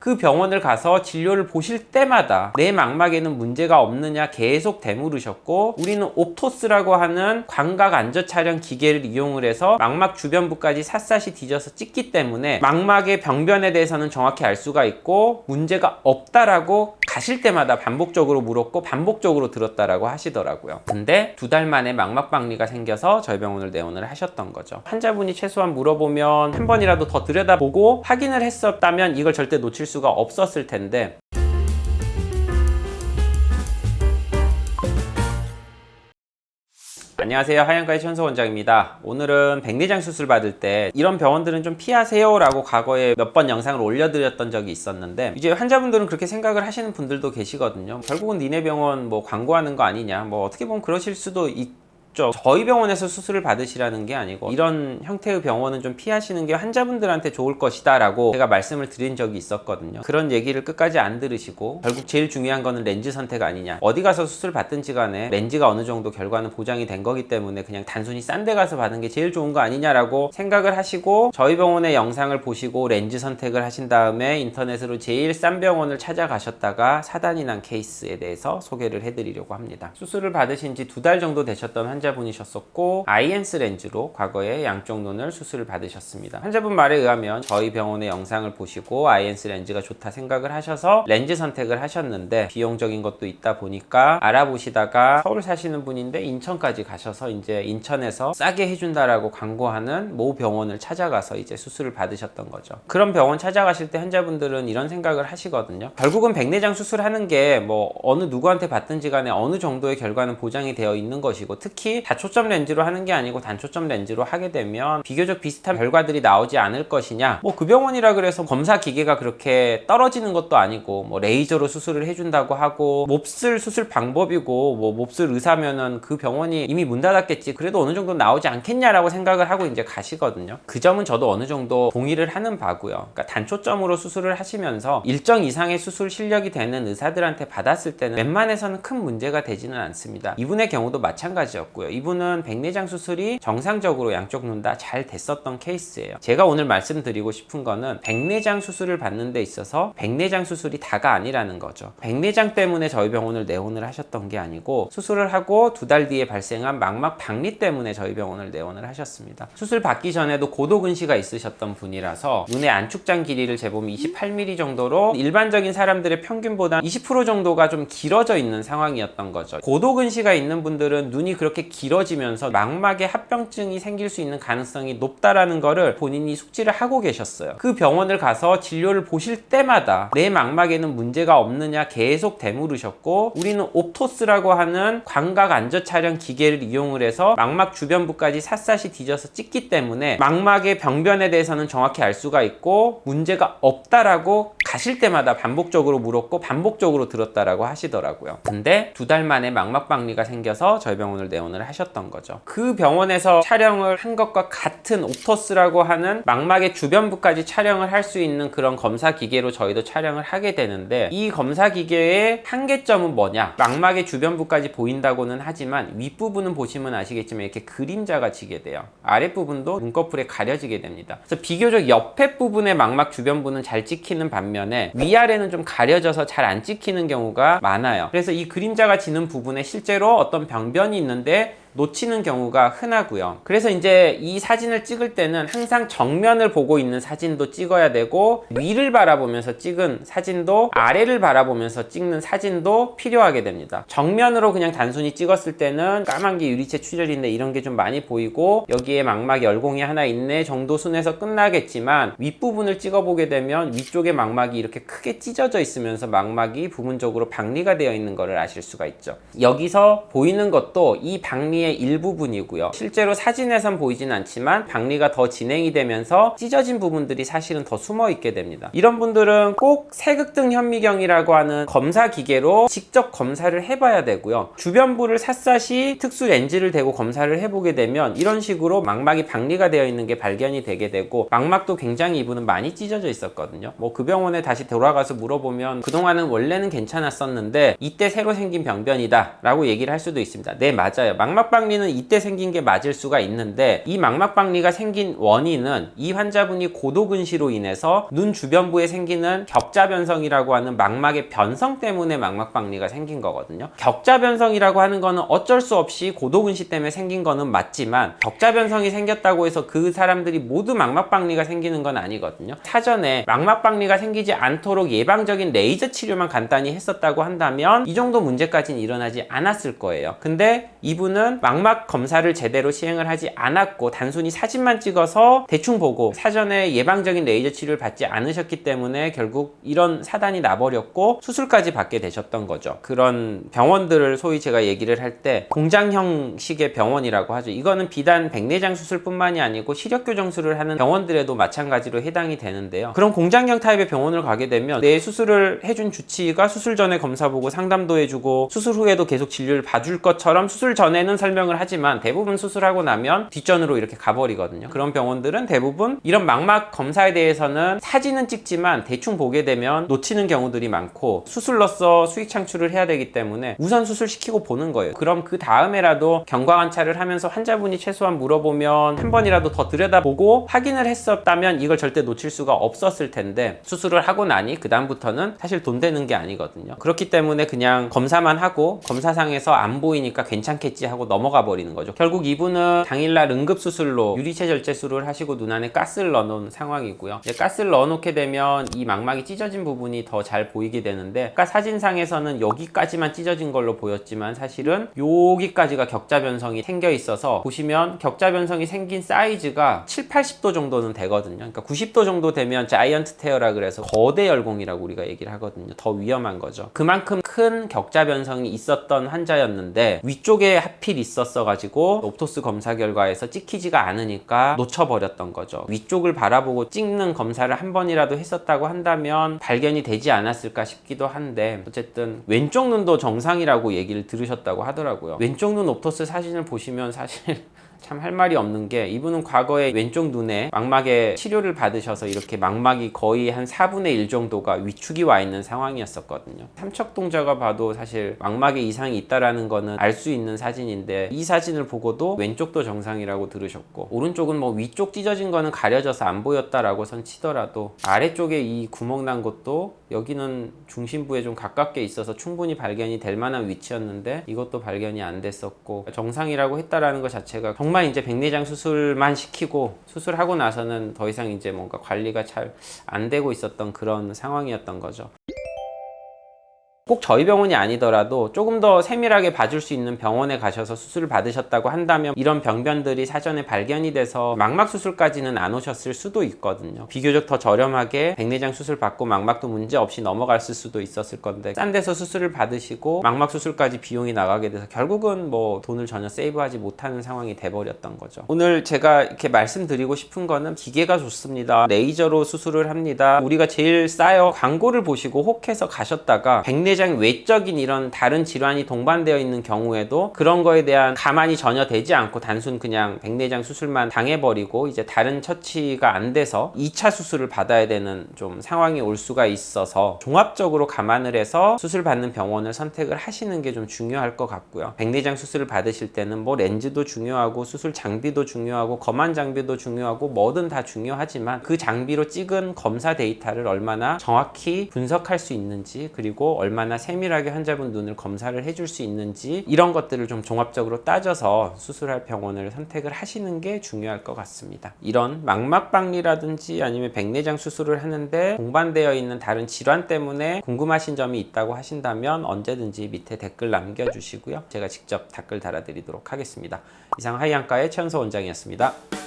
그 병원을 가서 진료를 보실 때마다 내 망막에는 문제가 없느냐 계속 되물으셨고, 우리는 옵토스라고 하는 광각 안저 촬영 기계를 이용을 해서 망막 주변부까지 샅샅이 뒤져서 찍기 때문에 망막의 병변에 대해서는 정확히 알 수가 있고 문제가 없다라고 가실 때마다 반복적으로 물었고 반복적으로 들었다라고 하시더라고요. 근데 2달 만에 망막 박리가 생겨서 저희 병원을 내원을 하셨던 거죠. 환자분이 최소한 물어보면 한 번이라도 더 들여다보고 확인을 했었다면 이걸 절대 놓칠 수가 없었을 텐데, 안녕하세요, 하얀가의 천서 원장입니다. 오늘은 백내장 수술 받을 때 이런 병원들은 좀 피하세요 라고 과거에 몇 번 영상을 올려드렸던 적이 있었는데, 이제 환자분들은 그렇게 생각을 하시는 분들도 계시거든요. 결국은 니네 병원 뭐 광고하는 거 아니냐, 뭐 어떻게 보면 그러실 수도 있죠. 저희 병원에서 수술을 받으시라는 게 아니고 이런 형태의 병원은 좀 피하시는 게 환자분들한테 좋을 것이다 라고 제가 말씀을 드린 적이 있었거든요. 그런 얘기를 끝까지 안 들으시고 결국 제일 중요한 거는 렌즈 선택 아니냐, 어디 가서 수술 받든지 간에 렌즈가 어느 정도 결과는 보장이 된 거기 때문에 그냥 단순히 싼 데 가서 받은 게 제일 좋은 거 아니냐라고 생각을 하시고 저희 병원의 영상을 보시고 렌즈 선택을 하신 다음에 인터넷으로 제일 싼 병원을 찾아가셨다가 사단이 난 케이스에 대해서 소개를 해드리려고 합니다. 수술을 받으신 지 2달 정도 되셨던 환자분이셨었고, 아이엔스 렌즈로 과거에 양쪽 눈을 수술을 받으셨습니다. 환자분 말에 의하면 저희 병원의 영상을 보시고 아이엔스 렌즈가 좋다 생각을 하셔서 렌즈 선택을 하셨는데, 비용적인 것도 있다 보니까 알아보시다가 서울 사시는 분인데 인천까지 가셔서 이제 인천에서 싸게 해준다라고 광고하는 모 병원을 찾아가서 이제 수술을 받으셨던 거죠. 그런 병원 찾아가실 때 환자분들은 이런 생각을 하시거든요. 결국은 백내장 수술하는 게 뭐 어느 누구한테 받든지 간에 어느 정도의 결과는 보장이 되어 있는 것이고, 특히 다초점 렌즈로 하는 게 아니고 단초점 렌즈로 하게 되면 비교적 비슷한 결과들이 나오지 않을 것이냐, 뭐 그 병원이라 그래서 검사 기계가 그렇게 떨어지는 것도 아니고 뭐 레이저로 수술을 해준다고 하고 몹쓸 수술 방법이고 뭐 몹쓸 의사면은 그 병원이 이미 문 닫았겠지, 그래도 어느 정도 나오지 않겠냐라고 생각을 하고 이제 가시거든요. 그 점은 저도 어느 정도 동의를 하는 바고요. 그러니까 단초점으로 수술을 하시면서 일정 이상의 수술 실력이 되는 의사들한테 받았을 때는 웬만해서는 큰 문제가 되지는 않습니다. 이분의 경우도 마찬가지였고요. 이분은 백내장 수술이 정상적으로 양쪽 눈 다 잘 됐었던 케이스예요. 제가 오늘 말씀드리고 싶은 거는 백내장 수술을 받는 데 있어서 백내장 수술이 다가 아니라는 거죠. 백내장 때문에 저희 병원을 내원을 하셨던 게 아니고 수술을 하고 2달 뒤에 발생한 망막 박리 때문에 저희 병원을 내원을 하셨습니다. 수술 받기 전에도 고도근시가 있으셨던 분이라서 눈의 안축장 길이를 재보면 28mm 정도로 일반적인 사람들의 평균보다 20% 정도가 좀 길어져 있는 상황이었던 거죠. 고도근시가 있는 분들은 눈이 그렇게 길어지면서 망막에 합병증이 생길 수 있는 가능성이 높다라는 거를 본인이 숙지를 하고 계셨어요. 그 병원을 가서 진료를 보실 때마다 내 망막에는 문제가 없느냐 계속 되물으셨고, 우리는 옵토스라고 하는 광각 안저 촬영 기계를 이용을 해서 망막 주변부까지 샅샅이 뒤져서 찍기 때문에 망막의 병변에 대해서는 정확히 알 수가 있고 문제가 없다라고 가실 때마다 반복적으로 물었고 반복적으로 들었다라고 하시더라고요. 근데 2달 만에 망막 박리가 생겨서 저희 병원을 내원을 하셨던 거죠. 그 병원에서 촬영을 한 것과 같은 옵토스라고 하는 망막의 주변부까지 촬영을 할 수 있는 그런 검사 기계로 저희도 촬영을 하게 되는데, 이 검사 기계의 한계점은 뭐냐, 망막의 주변부까지 보인다고는 하지만 윗부분은 보시면 아시겠지만 이렇게 그림자가 지게 돼요. 아랫부분도 눈꺼풀에 가려지게 됩니다. 그래서 비교적 옆에 부분의 망막 주변부는 잘 찍히는 반면에 위아래는 좀 가려져서 잘 안 찍히는 경우가 많아요. 그래서 이 그림자가 지는 부분에 실제로 어떤 병변이 있는데 놓치는 경우가 흔하고요. 그래서 이제 이 사진을 찍을 때는 항상 정면을 보고 있는 사진도 찍어야 되고, 위를 바라보면서 찍은 사진도 아래를 바라보면서 찍는 사진도 필요하게 됩니다. 정면으로 그냥 단순히 찍었을 때는 까만 게 유리체 출혈인데 이런 게 좀 많이 보이고 여기에 망막에 열공이 하나 있네 정도 순에서 끝나겠지만, 윗부분을 찍어보게 되면 위쪽에 망막이 이렇게 크게 찢어져 있으면서 망막이 부분적으로 박리가 되어 있는 것을 아실 수가 있죠. 여기서 보이는 것도 이 박리의 일부분이고요. 실제로 사진에선 보이진 않지만 박리가 더 진행이 되면서 찢어진 부분들이 사실은 더 숨어 있게 됩니다. 이런 분들은 꼭 세극등 현미경이라고 하는 검사 기계로 직접 검사를 해봐야 되고요. 주변부를 샅샅이 특수 렌즈를 대고 검사를 해보게 되면 이런 식으로 망막이 박리가 되어 있는 게 발견이 되게 되고, 망막도 굉장히 이분은 많이 찢어져 있었거든요. 뭐 그 병원에 다시 돌아가서 물어보면 그동안은 원래는 괜찮았었는데 이때 새로 생긴 병변이다 라고 얘기를 할 수도 있습니다. 네, 맞아요. 망막 망막박리는 이때 생긴 게 맞을 수가 있는데, 이 망막박리가 생긴 원인은 이 환자분이 고도근시로 인해서 눈 주변부에 생기는 격자변성이라고 하는 망막의 변성 때문에 망막박리가 생긴 거거든요. 격자변성이라고 하는 거는 어쩔 수 없이 고도근시 때문에 생긴 거는 맞지만, 격자변성이 생겼다고 해서 그 사람들이 모두 망막박리가 생기는 건 아니거든요. 사전에 망막박리가 생기지 않도록 예방적인 레이저 치료만 간단히 했었다고 한다면 이 정도 문제까지는 일어나지 않았을 거예요. 근데 이분은 망막 검사를 제대로 시행을 하지 않았고 단순히 사진만 찍어서 대충 보고 사전에 예방적인 레이저 치료를 받지 않으셨기 때문에 결국 이런 사단이 나버렸고 수술까지 받게 되셨던 거죠. 그런 병원들을 소위 제가 얘기를 할 때 공장형식의 병원이라고 하죠. 이거는 비단 백내장 수술뿐만이 아니고 시력 교정술을 하는 병원들에도 마찬가지로 해당이 되는데요. 그런 공장형 타입의 병원을 가게 되면 내 수술을 해준 주치의가 수술 전에 검사 보고 상담도 해주고 수술 후에도 계속 진료를 봐줄 것처럼 수술 전에는 설명을 하지만 대부분 수술하고 나면 뒷전으로 이렇게 가버리거든요. 그런 병원들은 대부분 이런 망막 검사에 대해서는 사진은 찍지만 대충 보게 되면 놓치는 경우들이 많고 수술로서 수익 창출을 해야 되기 때문에 우선 수술시키고 보는 거예요. 그럼 그 다음에라도 경과관찰을 하면서 환자분이 최소한 물어보면 한 번이라도 더 들여다보고 확인을 했었다면 이걸 절대 놓칠 수가 없었을 텐데, 수술을 하고 나니 그 다음부터는 사실 돈 되는 게 아니거든요. 그렇기 때문에 그냥 검사만 하고 검사상에서 안 보이니까 괜찮겠지 하고 넘어가 버리는 거죠. 결국 이분은 당일날 응급수술로 유리체 절제술을 하시고 눈 안에 가스를 넣어놓은 상황이고요. 이제 가스를 넣어놓게 되면 이 망막이 찢어진 부분이 더 잘 보이게 되는데, 아까 사진상에서는 여기까지만 찢어진 걸로 보였지만 사실은 여기까지가 격자변성이 생겨 있어서 보시면 격자변성이 생긴 사이즈가 7, 80도 정도는 되거든요. 그러니까 90도 정도 되면 자이언트 테어라 그래서 거대 열공이라고 우리가 얘기를 하거든요. 더 위험한 거죠. 그만큼 큰 격자변성이 있었던 환자였는데 위쪽에 하필 있었어 가지고 옵토스 검사 결과에서 찍히지가 않으니까 놓쳐버렸던 거죠. 위쪽을 바라보고 찍는 검사를 한 번이라도 했었다고 한다면 발견이 되지 않았을까 싶기도 한데, 어쨌든 왼쪽 눈도 정상이라고 얘기를 들으셨다고 하더라고요. 왼쪽 눈 옵토스 사진을 보시면 사실 참 할 말이 없는 게, 이분은 과거에 왼쪽 눈에 망막에 치료를 받으셔서 이렇게 망막이 거의 한 4분의 1 정도가 위축이 와 있는 상황이었었거든요. 삼척동자가 봐도 사실 망막에 이상이 있다라는 거는 알 수 있는 사진인데, 이 사진을 보고도 왼쪽도 정상이라고 들으셨고, 오른쪽은 뭐 위쪽 찢어진 거는 가려져서 안 보였다라고 선 치더라도 아래쪽에 이 구멍 난 것도 여기는 중심부에 좀 가깝게 있어서 충분히 발견이 될 만한 위치였는데 이것도 발견이 안 됐었고, 정상이라고 했다라는 것 자체가 정말 이제 백내장 수술만 시키고 수술하고 나서는 더 이상 이제 뭔가 관리가 잘 안 되고 있었던 그런 상황이었던 거죠. 꼭 저희 병원이 아니더라도 조금 더 세밀하게 봐줄 수 있는 병원에 가셔서 수술을 받으셨다고 한다면 이런 병변들이 사전에 발견이 돼서 망막 수술까지는 안 오셨을 수도 있거든요. 비교적 더 저렴하게 백내장 수술 받고 망막도 문제 없이 넘어갔을 수도 있었을 건데, 싼 데서 수술을 받으시고 망막 수술까지 비용이 나가게 돼서 결국은 뭐 돈을 전혀 세이브하지 못하는 상황이 돼버렸던 거죠. 오늘 제가 이렇게 말씀드리고 싶은 거는 기계가 좋습니다, 레이저로 수술을 합니다, 우리가 제일 싸요, 광고를 보시고 혹해서 가셨다가 백내장 외적인 이런 다른 질환이 동반되어 있는 경우에도 그런 거에 대한 감안이 전혀 되지 않고 단순 그냥 백내장 수술만 당해버리고 이제 다른 처치가 안 돼서 2차 수술을 받아야 되는 좀 상황이 올 수가 있어서 종합적으로 감안을 해서 수술 받는 병원을 선택을 하시는 게 좀 중요할 것 같고요. 백내장 수술을 받으실 때는 뭐 렌즈도 중요하고 수술 장비도 중요하고 검안 장비도 중요하고 뭐든 다 중요하지만 그 장비로 찍은 검사 데이터를 얼마나 정확히 분석할 수 있는지, 그리고 얼마나 세밀하게 환자분 눈을 검사를 해줄 수 있는지, 이런 것들을 좀 종합적으로 따져서 수술할 병원을 선택을 하시는 게 중요할 것 같습니다. 이런 망막박리라든지 아니면 백내장 수술을 하는데 동반되어 있는 다른 질환 때문에 궁금하신 점이 있다고 하신다면 언제든지 밑에 댓글 남겨주시고요. 제가 직접 댓글 달아드리도록 하겠습니다. 이상 하이안과의 최연소 원장이었습니다.